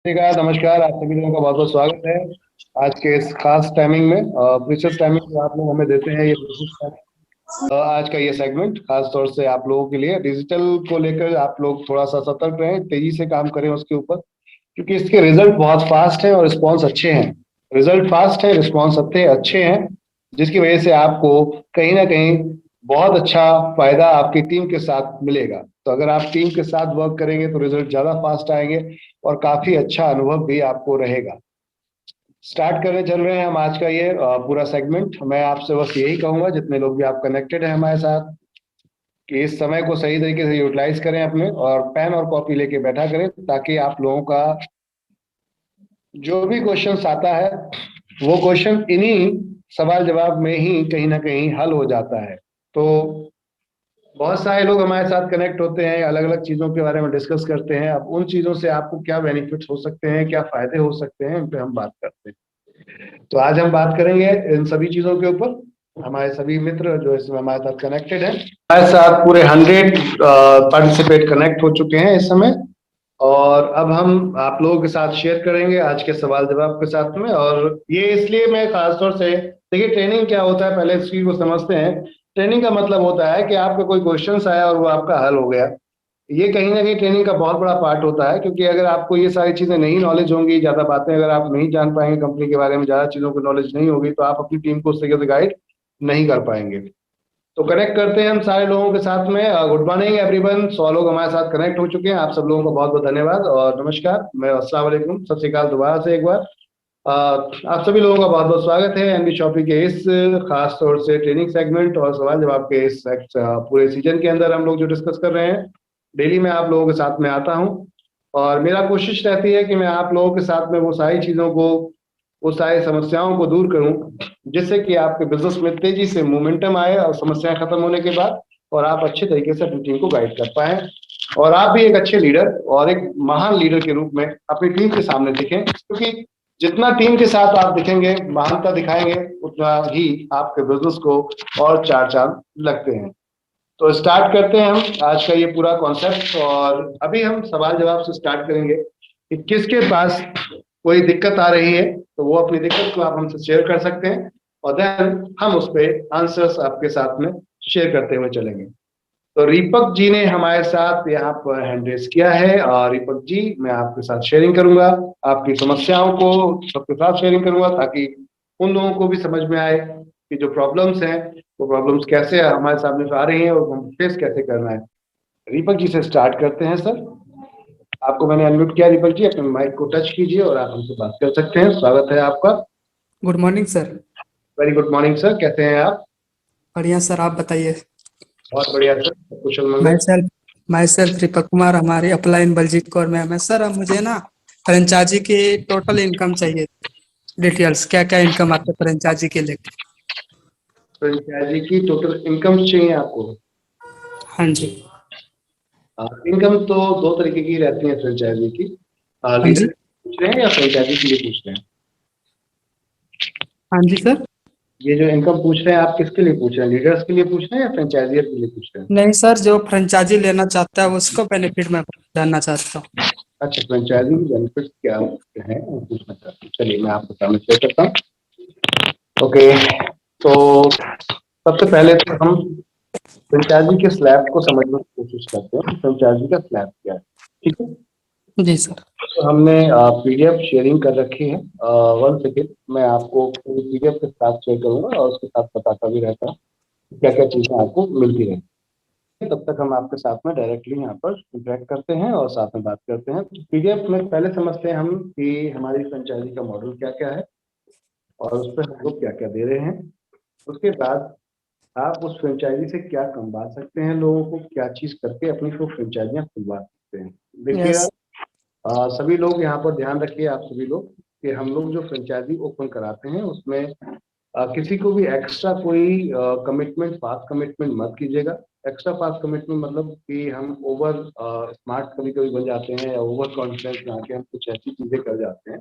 ठीक है, नमस्कार। आप सभी लोगों का बहुत बहुत स्वागत है आज के इस खास टाइमिंग में। प्रीशियस टाइमिंग जो आप लोग हमें देते हैं, ये precious timing, आज का ये सेगमेंट खास तौर से आप लोगों के लिए डिजिटल को लेकर आप लोग थोड़ा सा सतर्क रहें, तेजी से काम करें उसके ऊपर, क्योंकि इसके रिजल्ट बहुत फास्ट है और रिस्पॉन्स अच्छे हैं। रिजल्ट फास्ट है, रिस्पॉन्स अच्छे अच्छे हैं, जिसकी वजह से आपको कहीं ना कहीं बहुत अच्छा फायदा आपकी टीम के साथ मिलेगा। तो अगर आप टीम के साथ वर्क करेंगे तो रिजल्ट ज्यादा फास्ट आएंगे और काफी अच्छा अनुभव भी आपको रहेगा। स्टार्ट करने चल रहे हैं हम आज का ये पूरा सेगमेंट। मैं आपसे बस यही कहूंगा, जितने लोग भी आप कनेक्टेड हैं हमारे साथ, कि इस समय को सही तरीके से यूटिलाइज करें अपने, और पेन और कॉपी लेके बैठा करें, ताकि आप लोगों का जो भी क्वेश्चन आता है वो क्वेश्चन इन्हीं सवाल जवाब में ही कहीं ना कहीं हल हो जाता है। तो बहुत सारे लोग हमारे साथ कनेक्ट होते हैं, अलग अलग चीजों के बारे में डिस्कस करते हैं। अब उन चीजों से आपको क्या बेनिफिट्स हो सकते हैं, क्या फायदे हो सकते हैं, इन पे हम बात करते हैं। तो आज हम बात करेंगे इन सभी चीजों के ऊपर। हमारे सभी मित्र जो इसमें हमारे साथ कनेक्टेड हैं, हमारे साथ पूरे 100 पार्टिसिपेट कनेक्ट हो चुके हैं इस समय। और अब हम आप लोगों के साथ शेयर करेंगे आज के सवाल जवाब के साथ में। और ये इसलिए मैं खासतौर से, देखिए ट्रेनिंग क्या होता है पहले इस चीज को समझते हैं। ट्रेनिंग का मतलब होता है कि आपका कोई क्वेश्चन आया और वो आपका हल हो गया। ये कहीं ना कहीं ट्रेनिंग का बहुत बड़ा पार्ट होता है, क्योंकि अगर आपको ये सारी चीजें नहीं नॉलेज होंगी, ज्यादा बातें अगर आप नहीं जान पाएंगे कंपनी के बारे में, ज्यादा चीजों की नॉलेज नहीं होगी, तो आप अपनी टीम को उस तरीके से गाइड नहीं कर पाएंगे। तो कनेक्ट करते हैं हम सारे लोगों के साथ में। Good morning everyone. 100 लोग हमारे साथ कनेक्ट हो चुके हैं। आप सब लोगों का बहुत बहुत धन्यवाद और नमस्कार। मैं अस्सलाम वालेकुम, सत श्री अकाल दोबारा से एक बार। आप सभी लोगों का बहुत बहुत स्वागत है एनबी शॉपी के इस खास तौर से ट्रेनिंग सेगमेंट और सवाल जवाब के इस पूरे सीजन के अंदर हम लोग जो डिस्कस कर रहे हैं। डेली मैं आप लोगों के साथ में आता हूं, और मेरा कोशिश रहती है कि मैं आप लोगों के साथ में वो सारी चीजों को, वो सारी समस्याओं को दूर करूं, जिससे कि आपके बिजनेस में तेजी से मोमेंटम आए और समस्याएं खत्म होने के बाद, और आप अच्छे तरीके से अपनी टीम को गाइड कर पाए, और आप भी एक अच्छे लीडर और एक महान लीडर के रूप में अपनी टीम के सामने दिखें। क्योंकि जितना टीम के साथ आप दिखेंगे, महानता दिखाएंगे, उतना ही आपके बिजनेस को और चार चांद लगते हैं। तो स्टार्ट करते हैं हम आज का ये पूरा कॉन्सेप्ट। और अभी हम सवाल जवाब से स्टार्ट करेंगे कि किसके पास कोई दिक्कत आ रही है, तो वो अपनी दिक्कत को आप हमसे शेयर कर सकते हैं, और देन हम उस पे आंसर्स आपके साथ में शेयर करते हुए चलेंगे। तो दीपक जी ने हमारे साथ यहाँ पर हैंड रेस किया है, और दीपक जी मैं आपके साथ शेयरिंग करूंगा, आपकी समस्याओं को सबके साथ शेयरिंग करूंगा, ताकि उन लोगों को भी समझ में आए कि जो प्रॉब्लम्स हैं वो प्रॉब्लम्स कैसे हमारे सामने आ रही हैं और हम फेस कैसे करना है। दीपक जी से स्टार्ट करते हैं सर। आपको मैंने अनम्यूट किया, दीपक जी अपने माइक को टच कीजिए और आप हमसे बात कर सकते हैं। स्वागत है आपका। Good morning sir. Very good morning sir, कैसे हैं आप? बढ़िया सर, आप बताइए। बहुत बढ़िया सर, कुशल माई मंगल। Self my self Deepak Kumar, हमारे अपलाइन बलजीत कौर मैम है सर। अब मुझे ना फ्रेंचाइजी की टोटल इनकम चाहिए, डिटेल्स क्या क्या इनकम आपके फ्रेंचाइजी के लेके। फ्रेंचाइजी की टोटल इनकम चाहिए आपको? हाँ जी। इनकम तो दो तरीके की रहती है फ्रेंचाइजी की। हाँ लीडर जी। पूछ रहे हैं या फ्रेंचाइजी के लिए पूछ रहे हैं? हाँ जी सर। ये जो इनकम पूछ रहे हैं आप किसके लिए पूछ रहे हैं, लीडर्स के लिए पूछ रहे हैं या फ्रेंचाइजियर के लिए पूछ रहे हैं? नहीं सर, जो फ्रेंचाइजी लेना चाहता है उसको बेनिफिट मैं जानना चाहता हूँ। अच्छा, फ्रेंचाइजी के बेनिफिट क्या है वो पूछना चाहते हैं। चलिए मैं आपको सामने शेयर करता हूँ। ओके, तो सबसे पहले तो हम फ्रेंचाइजी के स्लैब को समझने की कोशिश करते हैं। फ्रेंचाइजी का स्लैब क्या है, ठीक है? जी सर। तो हमने पीडीएफ शेयरिंग कर रखी है। 1 सेकेंड, मैं आपको पूरी पीडीएफ के साथ शेयर करूंगा और उसके साथ बताता भी रहता हूँ क्या क्या चीजें आपको मिलती रहेंगी। तब तक हम आपके साथ में डायरेक्टली यहाँ पर इंटरेक्ट करते हैं और साथ में बात करते हैं। तो पीडीएफ में पहले समझते हैं हम कि हमारी फ्रेंचाइजी का मॉडल क्या क्या है और उस पर हम लोग क्या क्या दे रहे हैं। उसके बाद आप उस फ्रेंचाइजी से क्या कमवा सकते हैं, लोगों को क्या चीज करके अपनी को फ्रेंचाइजियाँ खुलवा सकते हैं। देखिएगा, यस। सभी लोग यहाँ पर ध्यान रखिए, आप सभी लोग, कि हम लोग जो फ्रेंचाइजी ओपन कराते हैं उसमें किसी को भी एक्स्ट्रा कोई कमिटमेंट, फास्ट कमिटमेंट मत कीजिएगा। एक्स्ट्रा फास्ट कमिटमेंट मतलब कि हम ओवर स्मार्ट कभी कभी बन जाते हैं, या ओवर कॉन्फिडेंस में आके हम कुछ ऐसी चीजें कर जाते हैं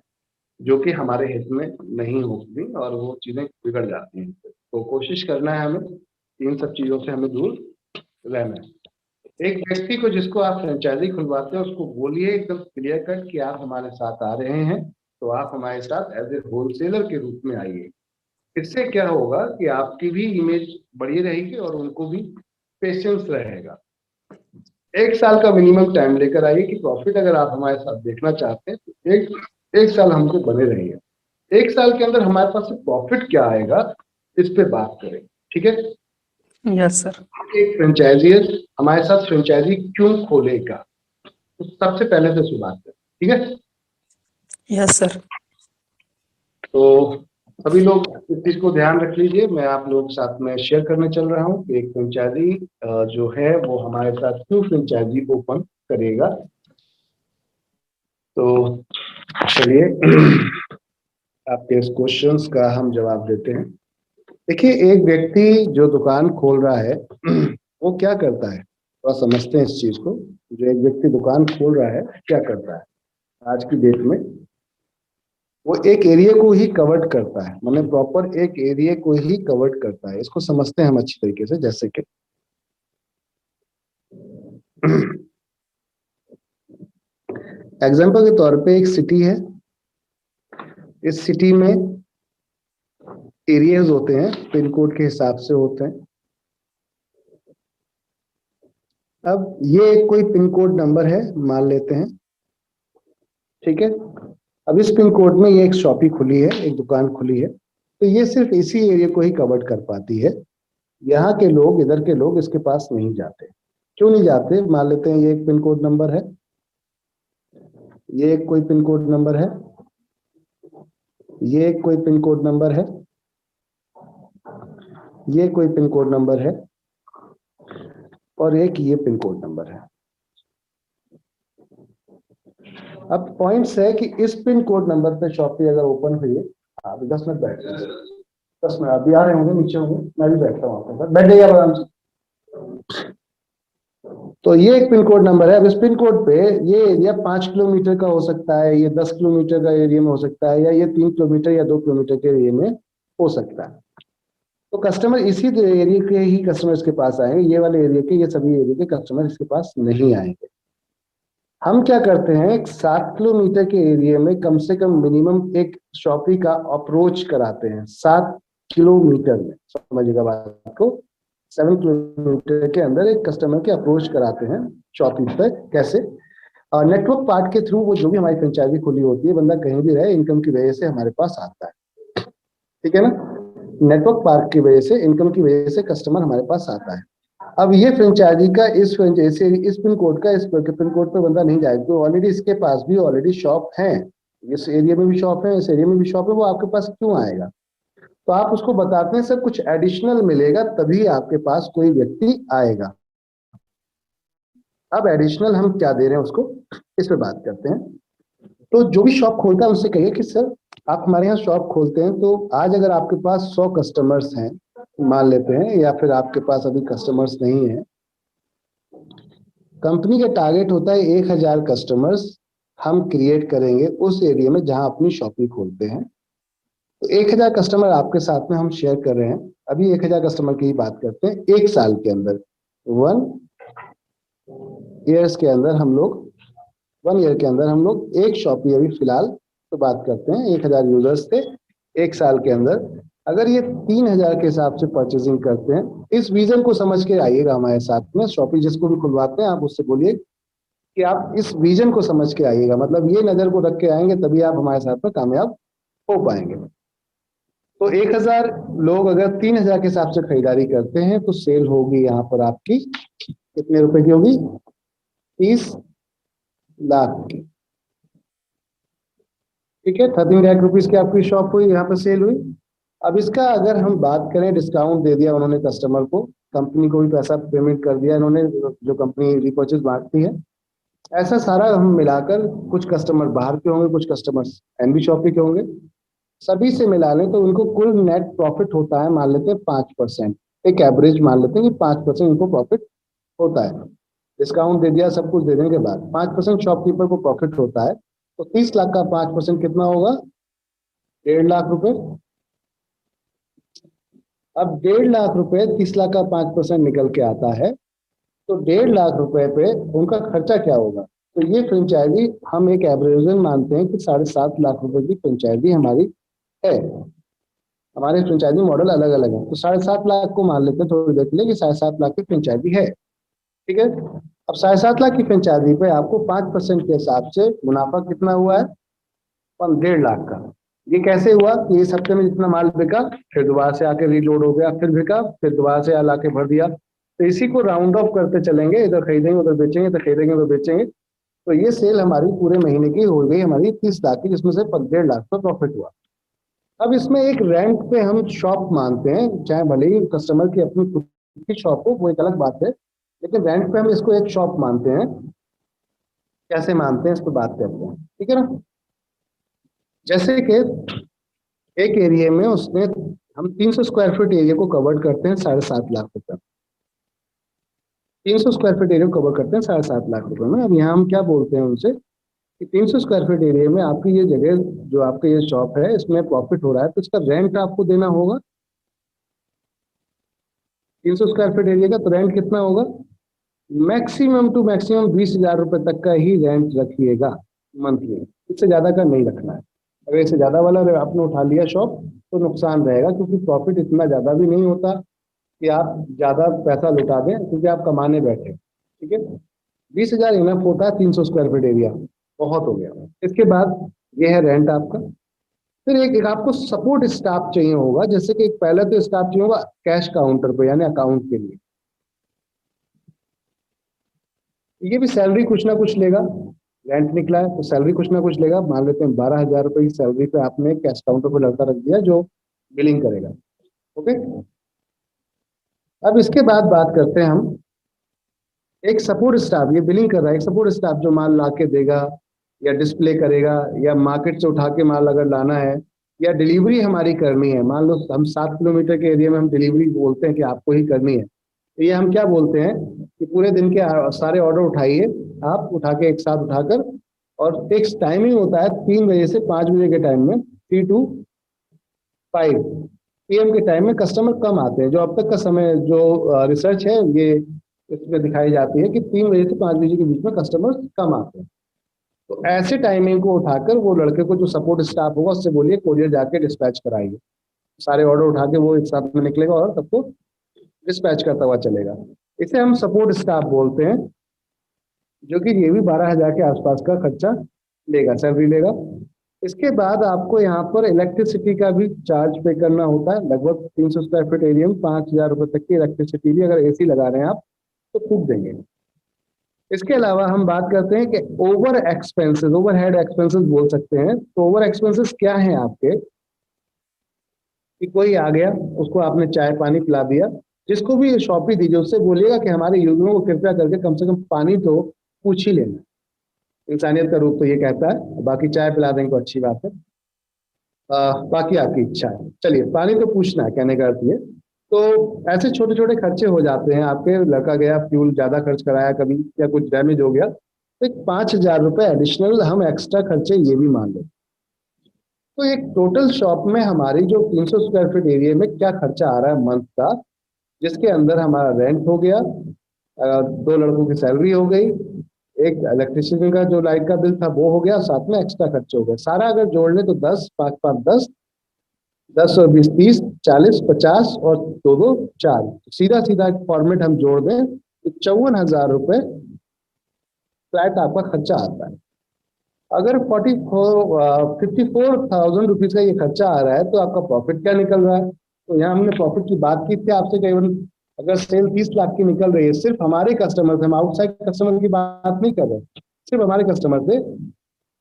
जो कि हमारे हित में नहीं होती, और वो चीजें बिगड़ जाती हैं। तो कोशिश करना है हमें इन सब चीजों से हमें दूर रहना है। एक व्यक्ति को जिसको आप फ्रेंचाइजी खुलवाते हैं उसको बोलिए एकदम क्लियर कट कि आप हमारे साथ आ रहे हैं तो आप हमारे साथ एज ए होलसेलर के रूप में आइए। इससे क्या होगा कि आपकी भी इमेज बढ़ी रहेगी और उनको भी पेशेंस रहेगा। 1 साल का मिनिमम टाइम लेकर आइए कि प्रॉफिट अगर आप हमारे साथ देखना चाहते हैं तो एक साल हमसे बने रहिए। 1 साल के अंदर हमारे पास प्रॉफिट क्या आएगा इस पे बात करें, ठीक है। Yes sir. एक फ्रेंचाइजी हमारे साथ फ्रेंचाइजी क्यों खोलेगा, तो सबसे पहले से शुरुआत करें, ठीक है। Yes sir. तो सभी लोग इस चीज को ध्यान रख लीजिए। मैं आप लोगों के साथ में शेयर करने चल रहा हूँ कि एक फ्रेंचाइजी जो है वो हमारे साथ क्यों फ्रेंचाइजी ओपन करेगा। तो चलिए आपके इस क्वेश्चंस का हम जवाब देते हैं। देखिए, एक व्यक्ति जो दुकान खोल रहा है वो क्या करता है, थोड़ा समझते हैं इस चीज को। जो एक व्यक्ति दुकान खोल रहा है क्या करता है आज की डेट में, वो एक एरिया को ही कवर करता है, मतलब प्रॉपर एक एरिया को ही कवर करता है। इसको समझते हैं हम अच्छी तरीके से। जैसे कि एग्जांपल के तौर पे एक सिटी है, इस सिटी में एरियाज होते हैं, पिन कोड के हिसाब से होते हैं। अब ये कोई पिन कोड नंबर है मान लेते हैं, ठीक है। अब इस पिन कोड में ये एक शॉपी खुली है, एक दुकान खुली है, तो ये सिर्फ इसी एरिया को ही कवर कर पाती है। यहाँ के लोग, इधर के लोग इसके पास नहीं जाते। क्यों नहीं जाते, मान लेते हैं ये एक पिन कोड नंबर है, ये एक कोई पिन कोड नंबर है, ये एक कोई पिन कोड नंबर है, ये कोई पिन कोड नंबर है, और एक ये पिन कोड नंबर है। अब पॉइंट्स है कि इस पिन कोड नंबर पे शॉपी अगर ओपन हुई है, अभी 10 मिनट बैठ रहे हैं, 10 मिनट अभी आ रहे होंगे, नीचे होंगे, मैं भी बैठता हूँ वहां पर, बैठ जाइए आराम से। तो ये एक पिन कोड नंबर है। अब इस पिन कोड पे ये एरिया 5 किलोमीटर का हो सकता है, ये 10 किलोमीटर का एरिया में हो सकता है, या ये 3 किलोमीटर या 2 किलोमीटर के एरिया में हो सकता है। तो कस्टमर इसी एरिया के ही कस्टमर्स के पास आएंगे, ये वाले एरिया के, ये सभी एरिया के कस्टमर इसके पास नहीं आएंगे। हम क्या करते हैं, 7 किलोमीटर के एरिया में कम से कम मिनिमम एक शॉपी का अप्रोच कराते हैं। 7 किलोमीटर में, समझिएगा बात को, 7 किलोमीटर के अंदर एक कस्टमर के अप्रोच कराते हैं शॉपी तक। कैसे, नेटवर्क पार्ट के थ्रू। वो जो भी हमारी फ्रेंचाइजी खुली होती है, बंदा कहीं भी रहे, इनकम की वजह से हमारे पास आता है, ठीक है ना। नेटवर्क पार्क की वजह से, इनकम की वजह से कस्टमर हमारे पास आता है। अब ये फ्रेंचाइजी का इस फ्रेंचाइजी इस पिन कोड का, इस पिन कोड पे बंदा नहीं जाएगा, तो ऑलरेडी इसके पास भी ऑलरेडी शॉप है, इस एरिया में भी शॉप है, इस एरिया में भी शॉप है, वो आपके पास क्यों आएगा। तो आप उसको बताते हैं सर कुछ एडिशनल मिलेगा तभी आपके पास कोई व्यक्ति आएगा। अब एडिशनल हम क्या दे रहे हैं उसको, इस पे बात करते हैं। तो जो भी शॉप खोलता है उससे कहिए कि सर आप हमारे यहाँ शॉप खोलते हैं, तो आज अगर आपके पास 100 कस्टमर्स हैं मान लेते हैं, या फिर आपके पास अभी कस्टमर्स नहीं है, कंपनी का टारगेट होता है 1000 कस्टमर्स हम क्रिएट करेंगे उस एरिया में जहां अपनी शॉपिंग खोलते हैं। तो 1000 कस्टमर आपके साथ में हम शेयर कर रहे हैं। अभी 1000 कस्टमर की ही बात करते हैं। 1 साल के अंदर, 1 ईयर के अंदर हम लोग, 1 ईयर के अंदर हम लोग एक शॉपी अभी फिलहाल तो बात करते हैं, 1000 यूजर्स थे। 1 साल के अंदर अगर ये 3000 के हिसाब से परचेजिंग करते हैं, इस विजन को समझ के आइएगा हमारे साथ में। शॉपी जिसको भी खुलवाते हैं आप उससे बोलिए कि आप इस विजन को समझ के आइएगा, मतलब ये नजर को रख के आएंगे तभी आप हमारे साथ में कामयाब हो पाएंगे। तो 1000 लोग अगर 3000 के हिसाब से खरीदारी करते हैं तो सेल होगी यहाँ पर आपकी कितने रुपए की होगी, 30 लाख की, ठीक है। 13 लाख रुपीज की आपकी शॉप हुई, यहाँ पर सेल हुई। अब इसका अगर हम बात करें, डिस्काउंट दे दिया उन्होंने कस्टमर को, कंपनी को भी पैसा पेमेंट कर दिया इन्होंने, जो कंपनी रिपर्चेज बांटती है, ऐसा सारा हम मिलाकर, कुछ कस्टमर बाहर के होंगे, कुछ कस्टमर्स एनबी शॉपी के होंगे, सभी से मिला लें तो उनको कुल नेट प्रॉफिट होता है, मान लेते हैं 5%। एक एवरेज मान लेते हैं कि 5% इनको प्रॉफिट होता है। डिस्काउंट दे दिया, सब कुछ दे देने के बाद 5% शॉपकीपर को प्रॉफिट होता है। तो 30 लाख का 5% कितना होगा, 1.5 लाख रुपए। अब 1.5 लाख रुपए 30 लाख का 5% निकल के आता है, तो 1.5 लाख रुपए पे उनका खर्चा क्या होगा। तो ये फ्रेंचाइजी हम एक एवरेजन मानते हैं कि 7.5 लाख रुपए की फ्रेंचाइजी हमारी है। हमारे फ्रेंचाइजी मॉडल अलग अलग है, तो 7.5 लाख को मान लेते हैं थोड़ी देर के लिए कि 7.5 लाख की फ्रेंचाइजी है। ठीक है, अब 7.5 लाख की फ्रेंचाइजी पे आपको 5% के हिसाब से मुनाफा कितना हुआ है, 1.5 लाख का। ये कैसे हुआ कि इस हफ्ते में जितना माल बिका फिर दोबारा से आके रीलोड हो गया, फिर बिका फिर दोबारा से ला के भर दिया। तो इसी को राउंड ऑफ करते चलेंगे, इधर खरीदेंगे उधर बेचेंगे, इधर खरीदेंगे उधर बेचेंगे। तो ये सेल हमारी पूरे महीने की हो गई हमारी 30 लाख की, जिसमें से 1.5 लाख का प्रॉफिट हुआ। अब इसमें एक रेंट पे हम शॉप मानते हैं, चाहे भले ही कस्टमर की अपनी खुद की शॉप हो, वो एक अलग बात है, लेकिन रेंट पे हम इसको एक शॉप मानते हैं। कैसे मानते हैं इस पर बात करते हैं, ठीक है ना। जैसे कि एक एरिया में उसने हम 300 स्क्वायर फीट एरिया को कवर करते हैं 7.5 लाख रुपए। 300 स्क्वायर फीट एरिया को कवर करते हैं 7.5 लाख रुपए में। अब यहाँ हम क्या बोलते हैं उनसे कि 300 स्क्वायर फीट एरिया में आपकी ये जगह जो आपका ये शॉप है इसमें प्रॉफिट हो रहा है, तो इसका रेंट आपको देना होगा। 300 स्क्वायर फीट एरिया का तो रेंट कितना होगा, मैक्सिमम टू मैक्सिमम 20,000 रुपए तक का ही रेंट रखिएगा मंथली, इससे ज्यादा का नहीं रखना है। अगर इससे ज्यादा वाला आपने उठा लिया शॉप तो नुकसान रहेगा, क्योंकि प्रॉफिट इतना ज्यादा भी नहीं होता कि आप ज्यादा पैसा लुटा दें, क्योंकि आप कमाने बैठे। ठीक है, 20,000 इनफ होता है 300 स्क्वायर फीट एरिया, बहुत हो गया। इसके बाद ये है रेंट आपका। फिर एक आपको सपोर्ट स्टाफ चाहिए होगा, जैसे कि एक पहले तो स्टाफ चाहिए होगा कैश काउंटर पे यानी अकाउंट के लिए। ये भी सैलरी कुछ ना कुछ लेगा, रेंट निकला है तो सैलरी कुछ ना कुछ लेगा। मान लेते हैं 12,000 रुपए की सैलरी पे आपने कैश काउंटर पे लड़का रख दिया जो बिलिंग करेगा। ओके, अब इसके बाद बात करते हैं हम एक सपोर्ट स्टाफ, ये बिलिंग कर रहा है, एक सपोर्ट स्टाफ जो माल ला के देगा या डिस्प्ले करेगा या मार्केट से उठा के माल अगर लाना है या डिलीवरी हमारी करनी है। मान लो हम 7 किलोमीटर के एरिया में हम डिलीवरी बोलते हैं कि आपको ही करनी है, तो ये हम क्या बोलते हैं कि पूरे दिन के सारे ऑर्डर उठाइए, आप उठा के एक साथ उठाकर, और फिक्स टाइमिंग होता है 3 बजे से 5 बजे के टाइम में, 3 to 5 PM के टाइम में कस्टमर कम आते हैं। जो अब तक का समय जो रिसर्च है ये इसमें दिखाई जाती है कि 3 बजे से 5 बजे के बीच में कस्टमर कम आते हैं। तो ऐसे टाइमिंग को उठाकर वो लड़के को जो सपोर्ट स्टाफ होगा उससे बोलिए कोरियर जाके डिस्पैच कराइए। सारे ऑर्डर उठा के वो एक साथ में निकलेगा और सबको डिस्पैच करता हुआ चलेगा। इसे हम सपोर्ट स्टाफ बोलते हैं, जो कि ये भी 12,000 के आसपास का खर्चा लेगा, सैलरी लेगा। इसके बाद आपको यहाँ पर इलेक्ट्रिसिटी का भी चार्ज पे करना होता है। लगभग 300 स्क्वायर फीट एरिया में 5,000 रुपए तक की इलेक्ट्रिसिटी भी, अगर AC लगा रहे हैं आप तो फूक देंगे। इसके अलावा हम बात करते हैं कि ओवर एक्सपेंसेस, ओवरहेड एक्सपेंसेस बोल सकते हैं। तो ओवर एक्सपेंसेस क्या हैं आपके, कि कोई आ गया उसको आपने चाय पानी पिला दिया, जिसको भी शॉपी दीजिए उससे बोलिएगा कि हमारे यूजरों को कृपया करके कम से कम पानी तो पूछ ही लेना। इंसानियत का रूप तो ये कहता है, बाकी चाय पिला देंगे तो अच्छी बात है, बाकी आपकी इच्छा है। चलिए, पानी तो पूछना है कहने का अर्थ ये। तो ऐसे छोटे छोटे खर्चे हो जाते हैं आपके। लड़का गया, फ्यूल ज्यादा खर्च कराया कभी, या कुछ डैमेज हो गया, तो एक 5,000 रुपए एडिशनल हम एक्स्ट्रा खर्चे ये भी मान लें। तो एक टोटल शॉप में हमारी जो 300 स्क्वायर फीट एरिया में क्या खर्चा आ रहा है मंथ का, जिसके अंदर हमारा रेंट हो गया, 2 लड़कों की सैलरी हो गई, एक इलेक्ट्रिसिटी का जो लाइट का बिल था वो हो गया, साथ में एक्स्ट्रा खर्चे हो गए। सारा अगर जोड़ लें तो 10, 5, 5, 10, 10 और 20, 30, 40, 50 और 2, 2, 4, सीधा सीधा फॉर्मेट हम जोड़ दें तो 54,000 रुपए फ्लैट आपका खर्चा आता है। अगर 54,000 रुपीज का ये खर्चा आ रहा है तो आपका प्रॉफिट क्या निकल रहा है। तो यहाँ हमने प्रॉफिट की बात की थी आपसे, केवल अगर सेल 30 लाख की निकल रही है सिर्फ हमारे कस्टमर से, हम आउटसाइड कस्टमर की बात नहीं कर रहे, सिर्फ हमारे कस्टमर से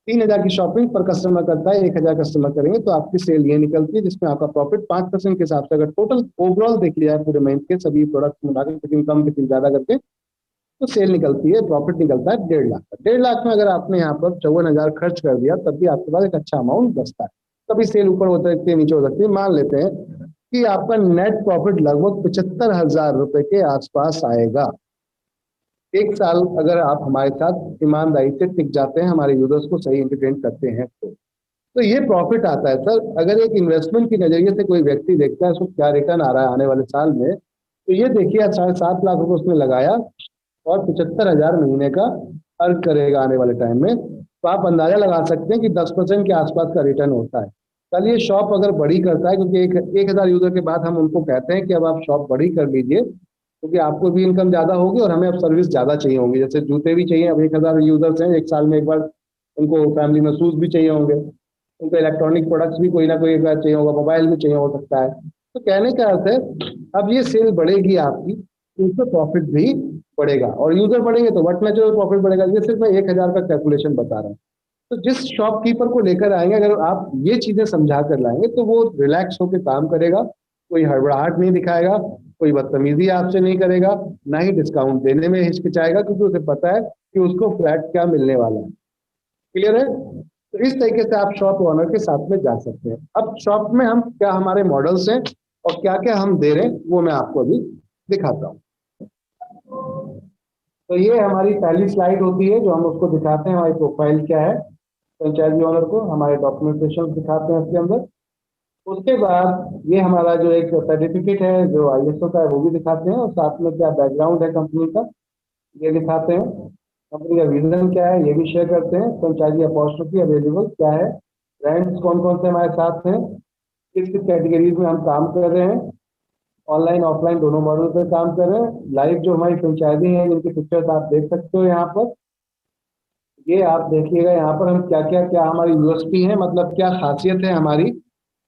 3,000 की शॉपिंग पर कस्टमर करता है, 1,000 कस्टमर करेंगे तो आपकी सेल ये निकलती है, जिसमें आपका प्रॉफिट 5% के हिसाब से, अगर टोटल ओवरऑल देख लिया है पूरे महीने के सभी प्रोडक्ट मिलाकर, कितनी कम कितनी ज्यादा करके, तो सेल निकलती है, प्रॉफिट निकलता है 1.5 लाख का। 1.5 लाख में अगर आपने यहाँ पर 54,000 खर्च कर दिया तब भी आपके पास एक अच्छा अमाउंट बचता है। कभी सेल ऊपर हो सकती है, नीचे हो सकती है। मान लेते हैं कि आपका नेट प्रॉफिट लगभग 75,000 रुपए के आसपास आएगा। एक साल अगर आप हमारे साथ ईमानदारी से टिक जाते हैं, हमारे यूजर्स को सही एंटरटेन करते हैं तो ये प्रॉफिट आता है सर। अगर एक इन्वेस्टमेंट के नजरिए से कोई व्यक्ति देखता है उसको क्या रिटर्न आ रहा है आने वाले साल में, तो ये देखिए 7.5 लाख रुपए उसने लगाया और 75,000 महीने का अर्न करेगा आने वाले टाइम में। तो आप अंदाजा लगा सकते हैं कि 10% के आसपास का रिटर्न होता है। कल ये शॉप अगर बड़ी करता है, क्योंकि 1,000 यूजर के बाद हम उनको कहते हैं कि अब आप शॉप बड़ी कर लीजिए, क्योंकि आपको भी इनकम ज़्यादा होगी और हमें अब सर्विस ज़्यादा चाहिए होंगी। जैसे जूते भी चाहिए, अब 1,000 यूजर्स हैं, एक साल में एक बार उनको फैमिली में शूज़ भी चाहिए होंगे, उनको इलेक्ट्रॉनिक प्रोडक्ट्स भी कोई ना कोई एक बार चाहिए होगा, मोबाइल भी चाहिए हो सकता है। तो कहने का अर्थ है, अब ये सेल बढ़ेगी आपकी तो उसमें प्रॉफिट भी बढ़ेगा, और यूजर बढ़ेंगे तो वट नेचुरल प्रॉफिट बढ़ेगा। ये सिर्फ मैं 1,000 का कैलकुलेशन बता रहा हूँ। तो जिस शॉपकीपर को लेकर आएंगे, अगर आप ये चीजें समझा कर लाएंगे तो वो रिलैक्स होकर काम करेगा, कोई हड़बड़ाहट नहीं दिखाएगा, कोई बदतमीजी आपसे नहीं करेगा, ना ही डिस्काउंट देने में हिचकिचाएगा, क्योंकि उसे पता है कि उसको फ्लैट क्या मिलने वाला है। क्लियर है? तो इस तरीके से आप शॉप ओनर के साथ में जा सकते हैं। अब शॉप में हम क्या हमारे मॉडल्स हैं और क्या क्या हम दे रहे हैं वो मैं आपको अभी दिखाता हूँ। तो ये हमारी पहली स्लाइड होती है जो हम उसको दिखाते हैं हमारी प्रोफाइल क्या है फ्रेंचाइजी ओनर को, हमारे डॉक्यूमेंटेशन दिखाते हैं इसके अंदर। उसके बाद ये हमारा जो एक सर्टिफिकेट है जो ISO का है वो भी दिखाते हैं, और साथ में क्या बैकग्राउंड है कंपनी का ये दिखाते हैं, कंपनी का विजन क्या है ये भी शेयर करते हैं, फ्रेंचाइजी अपॉर्चुनिटी अवेलेबल क्या है, ब्रांड्स कौन कौन से हमारे साथ हैं, किस किस कैटेगरीज में हम काम कर रहे हैं, ऑनलाइन ऑफलाइन दोनों मॉडल पर काम कर रहे हैं। लाइव जो हमारी फ्रेंचाइजी है जिनकी पिक्चर्स आप देख सकते हो यहाँ पर, ये आप देखिएगा यहाँ पर हम क्या हमारी यूएसपी है, मतलब क्या खासियत है हमारी।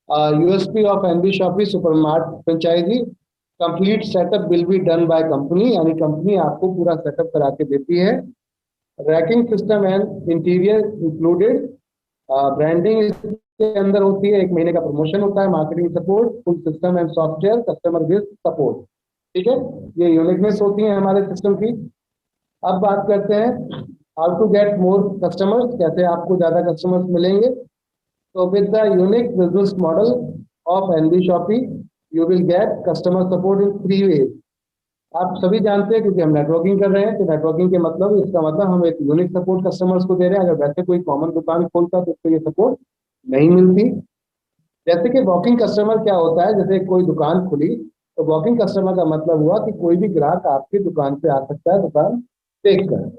USP of NB shoppy supermart franchise, complete setup will be done by company, यानी कंपनी आपको पूरा सेटअप करा के देती है। Racking system and interior included, branding इसके अंदर होती है, 1 महीने का प्रमोशन होता है, marketing support, full system and software, customer based support. ठीक है, ये यूनिकनेस होती है हमारे सिस्टम की। अब बात करते हैं how to get more customers, कैसे आपको ज्यादा कस्टमर्स मिलेंगे। तो with the unique business model of NB shoppy you will get customer support in 3 ways. आप सभी जानते हैं क्योंकि हम नेटवर्किंग कर रहे हैं, तो नेटवर्किंग के मतलब इसका मतलब हम एक यूनिक सपोर्ट कस्टमर्स को दे रहे हैं। अगर वैसे कोई कॉमन दुकान खोलता तो उसको ये सपोर्ट नहीं मिलती। जैसे कि वॉकिंग कस्टमर क्या होता है, जैसे कोई दुकान खुली तो वॉकिंग कस्टमर का मतलब हुआ कि कोई भी ग्राहक आपकी दुकान पे आ सकता है दुकान देख कर।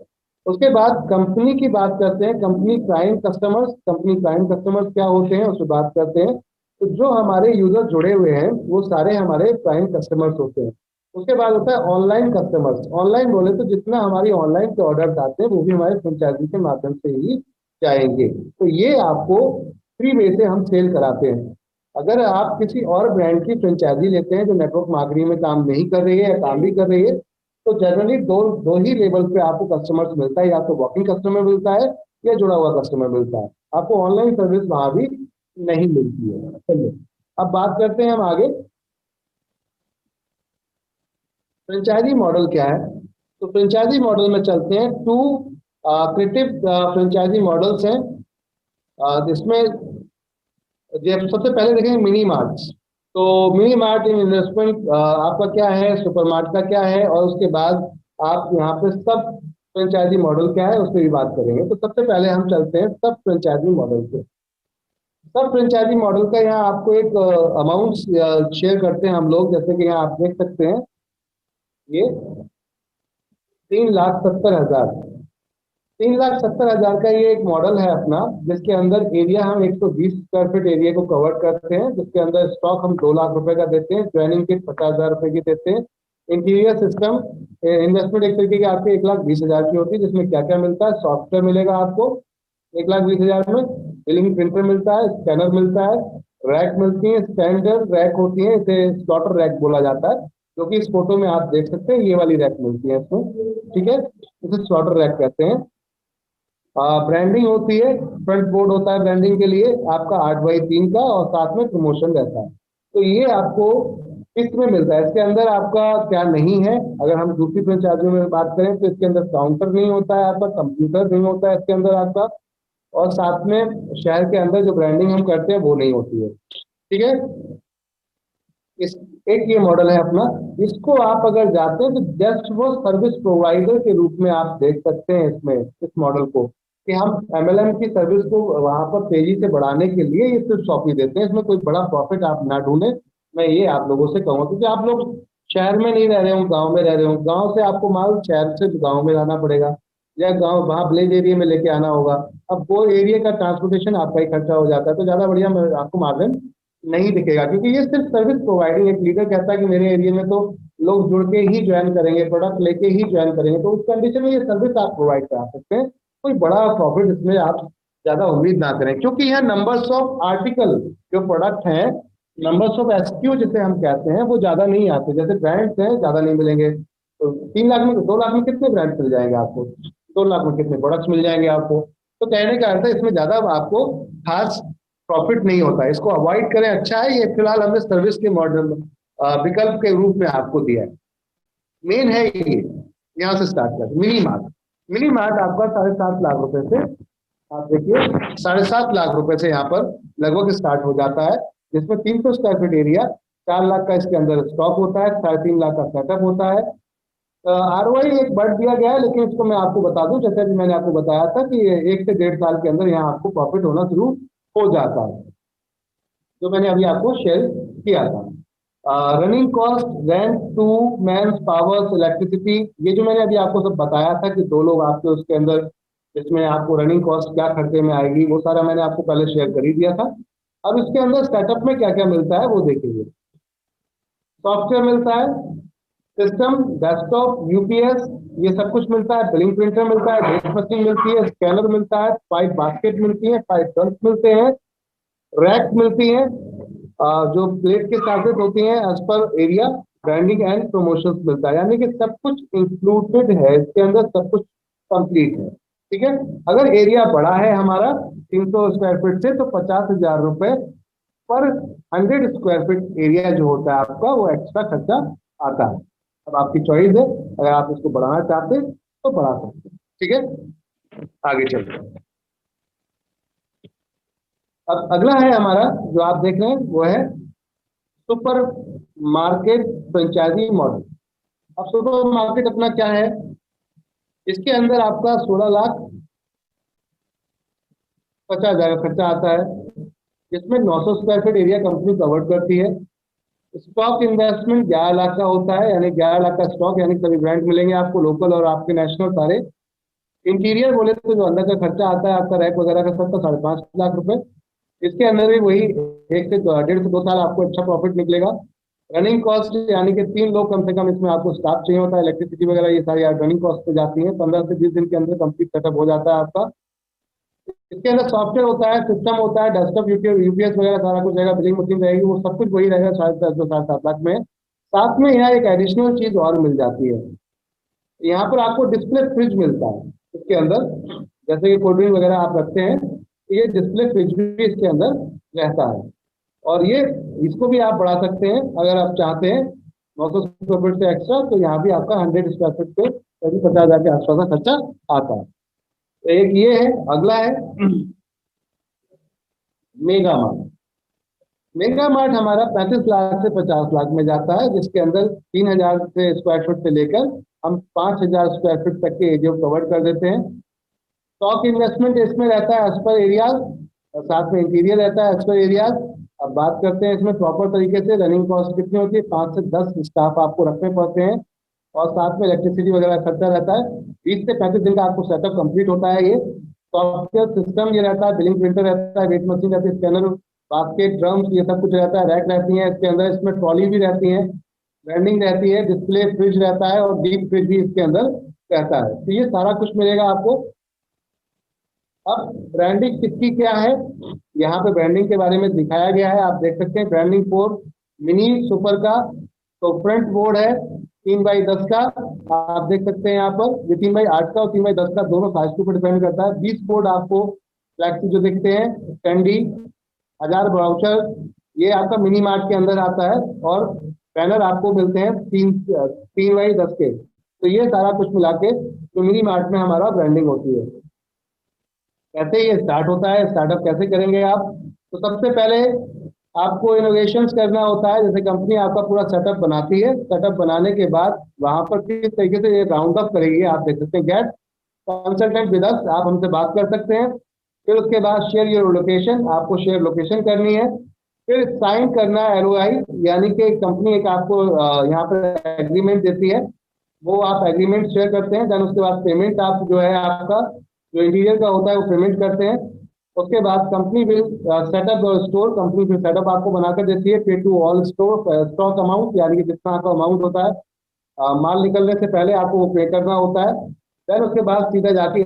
उसके बाद कंपनी की बात करते हैं, company client customers, company client customers क्या होते हैं उससे बात करते हैं। तो जो हमारे यूजर जुड़े हुए हैं वो सारे हमारे क्लाइंट कस्टमर्स होते हैं। उसके बाद होता है ऑनलाइन कस्टमर्स। ऑनलाइन बोले तो जितना हमारी ऑनलाइन के ऑर्डर आते हैं वो भी हमारे फ्रेंचाइजी के माध्यम से ही जाएंगे। तो ये आपको फ्री वे से हम सेल कराते हैं। अगर आप किसी और ब्रांड की फ्रेंचाइजी लेते हैं जो नेटवर्क मार्केटिंग में काम नहीं कर रही है या काम भी कर रही है, तो जनरली दो ही लेवल पे आपको कस्टमर्स मिलता है, या तो वॉकिंग कस्टमर मिलता है या जुड़ा हुआ कस्टमर मिलता है। आपको ऑनलाइन सर्विस वहां भी नहीं मिलती है। चलिए अब बात करते हैं हम आगे, फ्रेंचाइजी मॉडल क्या है। तो फ्रेंचाइजी मॉडल में चलते हैं। 2 क्रिएटिव फ्रेंचाइजी मॉडल्स हैं। जिसमें सबसे पहले देखेंगे मिनी मार्ट्स। तो मिनी मार्ट इन इन्वेस्टमेंट आपका क्या है, सुपर मार्ट का क्या है, और उसके बाद आप यहाँ पे सब फ्रेंचाइजी मॉडल क्या है उस पर भी बात करेंगे। तो सबसे पहले हम चलते हैं सब फ्रेंचाइजी मॉडल पे। सब फ्रेंचाइजी मॉडल का यहाँ आपको एक अमाउंट शेयर करते हैं हम लोग, जैसे कि यहाँ आप देख सकते हैं ये 3,70,000, 3,70,000 का ये एक मॉडल है अपना, जिसके अंदर एरिया हम 120 स्क्वायर फीट एरिया को कवर करते हैं, जिसके अंदर स्टॉक हम 2 लाख रुपए का देते हैं, ज्वाइनिंग किट 50,000 रुपए की देते हैं। इंटीरियर सिस्टम इन्वेस्टमेंट एक तरीके की आपकी 1,20,000 की होती है, जिसमें क्या क्या मिलता है, सॉफ्टवेयर मिलेगा आपको 1,20,000 में, बिलिंग प्रिंटर मिलता है, स्कैनर मिलता है, रैक मिलती है, स्टैंडर्ड रैक होती है, इसे स्लॉटर रैक बोला जाता है, जो कि इस फोटो में आप देख सकते हैं ये वाली रैक मिलती है इसमें। ठीक है, इसे स्लॉटर रैक कहते हैं। ब्रांडिंग होती है, फ्रंट बोर्ड होता है ब्रांडिंग के लिए आपका 8x3 का, और साथ में प्रमोशन रहता है। तो ये आपको किस्त में मिलता है। इसके अंदर आपका क्या नहीं है, अगर हम दूसरी फ्रेंचाइजियों में बात करें तो इसके अंदर काउंटर नहीं होता है, आपका कंप्यूटर नहीं होता है इसके अंदर आपका, और साथ में शहर के अंदर जो ब्रांडिंग हम करते हैं वो नहीं होती है। ठीक है, इस एक ये मॉडल है अपना। इसको आप अगर जाते हैं तो जस्ट वो सर्विस प्रोवाइडर के रूप में आप देख सकते हैं इसमें, इस मॉडल को, कि हम MLM की सर्विस को वहां पर तेजी से बढ़ाने के लिए ये सिर्फ शॉपी देते हैं। इसमें कोई बड़ा प्रॉफिट आप ना ढूंढें, मैं ये आप लोगों से कहूँगा, क्योंकि आप लोग शहर में नहीं रह रहे हो, गांव में रह रहे हो, गांव से आपको माल शहर से गांव में लाना पड़ेगा, या गांव वहाँ विलेज एरिया में लेके आना होगा। अब वो एरिया का ट्रांसपोर्टेशन आपका ही खर्चा हो जाता है, तो ज्यादा बढ़िया आपको मार्जिन नहीं दिखेगा, क्योंकि ये सिर्फ सर्विस प्रोवाइडिंग। एक लीडर कहता है कि मेरे एरिया में तो लोग जुड़ के ही ज्वाइन करेंगे, प्रोडक्ट लेके ही ज्वाइन करेंगे, तो उस कंडीशन में ये सर्विस आप प्रोवाइड करा सकते हैं। कोई बड़ा प्रॉफिट इसमें आप ज्यादा उम्मीद ना करें, क्योंकि यहाँ नंबर्स ऑफ आर्टिकल जो प्रोडक्ट हैं, नंबर्स ऑफ एसक्यू जिसे हम कहते हैं, वो ज्यादा नहीं आते। जैसे ब्रांड्स हैं ज्यादा नहीं मिलेंगे, तो 3 लाख में 2 लाख में कितने ब्रांड्स मिल जाएंगे आपको, 2 लाख में कितने प्रोडक्ट्स मिल जाएंगे आपको। तो कहने का अर्थ है इसमें ज्यादा आपको खास प्रॉफिट नहीं होता है, इसको अवॉइड करें, अच्छा है। ये फिलहाल हमने सर्विस के मॉडल विकल्प के रूप में आपको दिया है। मेन है ये, यहाँ से स्टार्ट करते मिनी मार्ट। मिनी मार्ट आपका 7.5 लाख रुपए से, आप देखिए 7.5 लाख रुपए से यहाँ पर लगभग स्टार्ट हो जाता है, जिसमें 300 स्क्वायर फीट एरिया, 4 लाख का इसके अंदर स्टॉक होता है, 3.5 लाख का सेटअप होता है। ROI एक बढ़ दिया गया है, लेकिन इसको मैं आपको बता दूं, जैसे भी मैंने आपको बताया था कि 1 से 1.5 साल के अंदर यहाँ आपको प्रॉफिट होना शुरू हो जाता है, जो मैंने अभी आपको शेयर किया था। Running cost, rent, two man's powers, electricity, ये जो मैंने अभी आपको सब बताया था कि 2 लोग आपके उसके अंदर, इसमें आपको रनिंग कॉस्ट क्या खर्चे में आएगी, वो सारा मैंने आपको पहले शेयर कर ही दिया था। अब इसके अंदर सेटअप में क्या क्या मिलता है वो देखेंगे। सॉफ्टवेयर मिलता है, सिस्टम, डेस्कटॉप, यूपीएस, ये सब कुछ मिलता है। बिलिंग प्रिंटर मिलता है, डेट मशीन मिलती है, स्कैनर मिलता है, पाइप बास्केट मिलती है, पाइप ड्रम्स मिलते हैं, रैक मिलती है, जो प्लेट के चार्जेस होती हैं as per area, branding and promotion मिलता है। यानी कि सब कुछ इंक्लूडेड है इसके अंदर, सब कुछ कंप्लीट है। ठीक है, अगर एरिया बड़ा है हमारा 300 स्क्वायर फीट से, तो 50,000 रुपए पर 100 स्क्वायर फीट एरिया जो होता है आपका, वो एक्स्ट्रा खर्चा आता है। अब आपकी चॉइस है, अगर आप इसको बढ़ाना चाहते हैं तो बढ़ा सकते हैं। ठीक है, आगे चलते हैं। अब अगला है हमारा जो आप देख रहे हैं, वो है सुपर मार्केट फ्रेंचाइजी मॉडल। अब सुपर मार्केट अपना क्या है, इसके अंदर आपका 16,50,000 का खर्चा आता है, इसमें 900 square feet area company cover करती है। स्टॉक इन्वेस्टमेंट 11 लाख का होता है, यानी 11 लाख का स्टॉक, यानी सभी ब्रांड मिलेंगे आपको, लोकल और आपके नेशनल सारे। इंटीरियर बोले तो जो अंदर का खर्चा आता है आपका, रैक वगैरह का सब, तो 5.5 लाख रुपए। इसके अंदर भी वही 1 से 1.5 से 2 साल आपको अच्छा प्रॉफिट निकलेगा। रनिंग कॉस्ट, यानी कि 3 लोग कम से कम इसमें आपको स्टाफ चाहिए होता है, इलेक्ट्रिसिटी वगैरह ये सारी रनिंग कॉस्ट पे जाती है। 15 से 20 दिन के अंदर कंप्लीट सेटअप हो जाता है आपका। इसके अंदर सॉफ्टवेयर होता है, सिस्टम होता है, डेस्कटॉप, यूपीएस वगैरह सारा कुछ रहेगा, बिलिंग मशीन रहेगी, वो सब कुछ वही रहेगा 7.5 में। साथ में यहाँ एक एडिशनल चीज और मिल जाती है, यहाँ पर आपको डिस्प्ले फ्रिज मिलता है इसके अंदर। जैसे कि कोल्ड ड्रिंक वगैरह आप रखते हैं, तो ये डिस्प्ले फ्रिज भी इसके अंदर रहता है। और ये इसको भी आप बढ़ा सकते हैं अगर आप चाहते हैं 900 स्क्वायर फीट से एक्स्ट्रा, तो यहाँ भी आपका 100 स्क्वायर फीट पे 50,000 के आसपास का खर्चा आता है। तो एक ये है, अगला है मेगा मार्ट। मेगा मार्ट हमारा 35 लाख से 50 लाख में जाता है, जिसके अंदर 3,000 से स्क्वायर फीट से लेकर हम 5,000 स्क्वायर फीट तक के एरिया कवर कर देते हैं। स्टॉक इन्वेस्टमेंट इसमें रहता है एज पर एरियाज, और साथ में इंटीरियर रहता है एज पर एरियाज। अब बात करते हैं इसमें प्रॉपर तरीके से रनिंग कॉस्ट कितनी होती है, 5 से 10 स्टाफ आपको रखने पड़ते हैं, और साथ में इलेक्ट्रिसिटी वगैरह खर्चा रहता है। 20 से 35 दिन का आपको सेटअप कंप्लीट होता है। ये सॉफ्टवेयर सिस्टम ये रहता है, बिलिंग प्रिंटर रहता है, वेट मशीन रहती है, स्कैनर, बास्केट, ड्रम्स, ये सब कुछ रहता है, रैक रहती है इसके अंदर, इसमें ट्रॉली भी रहती है, ब्रांडिंग रहती है, डिस्प्ले फ्रिज रहता है, और डीप फ्रिज भी इसके अंदर रहता है। तो ये सारा कुछ मिलेगा आपको। अब ब्रांडिंग किसकी क्या है, यहाँ पे ब्रांडिंग के बारे में दिखाया गया है, आप देख सकते हैं। ब्रांडिंग फॉर मिनी सुपर का तो फ्रंट बोर्ड है 3x10 का, आप देख सकते हैं यहाँ पर। ये 3x8 का और 3x10 का दोनों साइज के ऊपर डिपेंड करता है। 20 बोर्ड आपको फ्लैक्सी जो दिखते हैं, कैंडी, 1000 ब्राउचर, ये आपका मिनी मार्ट के अंदर आता है। और बैनर आपको मिलते हैं 3x10 के। तो ये सारा कुछ मिला के तो मिनी मार्ट में हमारा ब्रांडिंग होती है। कैसे ये स्टार्ट होता है, स्टार्टअप कैसे करेंगे आप, तो सबसे पहले आपको इनोवेशन करना होता है। जैसे कंपनी आपका पूरा सेटअप बनाती है, सेटअप बनाने के बाद वहां पर किस तरीके से ये राउंड अप करेगी, आप देख सकते हैं। गेट कंसल्टेंट विद अस, आप हमसे बात कर सकते हैं। फिर उसके बाद शेयर योर लोकेशन, आपको शेयर लोकेशन करनी है। फिर साइन करना है LOI, यानी कि कंपनी एक आपको यहाँ पर एग्रीमेंट देती है, वो आप एग्रीमेंट शेयर करते हैं। देन उसके बाद पेमेंट आप जो है आपका जो इंटीरियर का होता है वो पेमेंट करते हैं। उसके बाद company will setup store, company फिर सेटअप आपको बनाकर देती है। Pay to all store stock amount, यानी कि जितना आपका अमाउंट होता है माल निकलने से पहले आपको वो पे करना होता है। देन उसके बाद सीधा जाके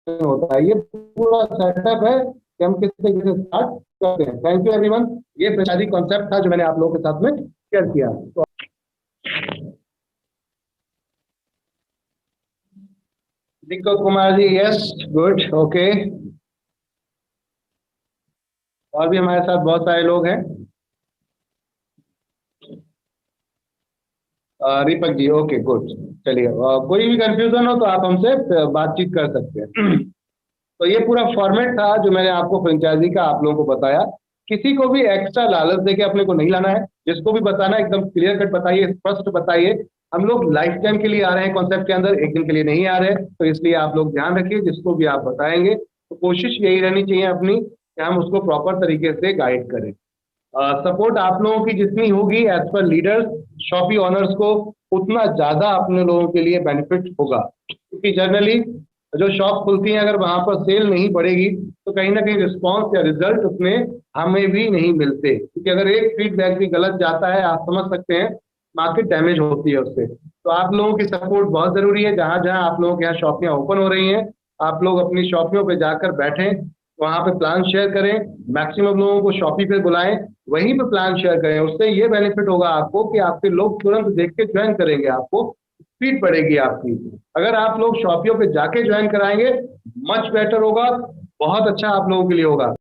होता है। ये पूरा सेटअप है कि हम किस तरीके से स्टार्ट करते हैं। Thank you everyone. ये फ्रेंचाइजी कॉन्सेप्ट था जो मैंने आप लोगों के साथ में शेयर किया। तो Deepak Kumar ji, yes, good, okay. और भी हमारे साथ बहुत सारे लोग हैं। Deepak ji, okay, good. चलिए, कोई भी कंफ्यूजन हो तो आप हमसे बातचीत कर सकते हैं। तो ये पूरा फॉर्मेट था जो मैंने आपको फ्रेंचाइजी का आप लोगों को बताया। किसी को भी एक्स्ट्रा लालच देके अपने को नहीं लाना है। जिसको भी बताना है एकदम क्लियर कट बताइए, स्पष्ट बताइए। हम लोग लाइफ टाइम के लिए आ रहे हैं कॉन्सेप्ट के अंदर, एक दिन के लिए नहीं आ रहे। तो इसलिए आप लोग ध्यान रखिए, जिसको भी आप बताएंगे तो कोशिश यही रहनी चाहिए अपनी कि हम उसको प्रॉपर तरीके से गाइड करें। सपोर्ट आप लोगों की जितनी होगी as per leaders, shoppe honours को, उतना ज्यादा अपने लोगों के लिए बेनिफिट होगा। क्योंकि जनरली जो शॉप खुलती है, अगर वहां पर सेल नहीं बढ़ेगी तो कहीं ना कहीं रिस्पॉन्स या रिजल्ट उसमें हमें भी नहीं मिलते। क्योंकि अगर एक फीडबैक भी गलत जाता है, आप समझ सकते हैं मार्केट डैमेज होती है उससे। तो आप लोगों की सपोर्ट बहुत जरूरी है। जहां जहां आप लोगों के यहाँ शॉपियां ओपन हो रही हैं, आप लोग अपनी शॉपियों पे जाकर बैठें, वहां पे प्लान शेयर करें, मैक्सिमम लोगों को शॉपी पे बुलाएं, वहीं पे प्लान शेयर करें। उससे ये बेनिफिट होगा आपको कि आपके लोग तुरंत देख के ज्वाइन करेंगे, आपको स्पीड बढ़ेगी आपकी। अगर आप लोग शॉपियों पे जाके ज्वाइन कराएंगे, मच बेटर होगा, बहुत अच्छा आप लोगों के लिए होगा।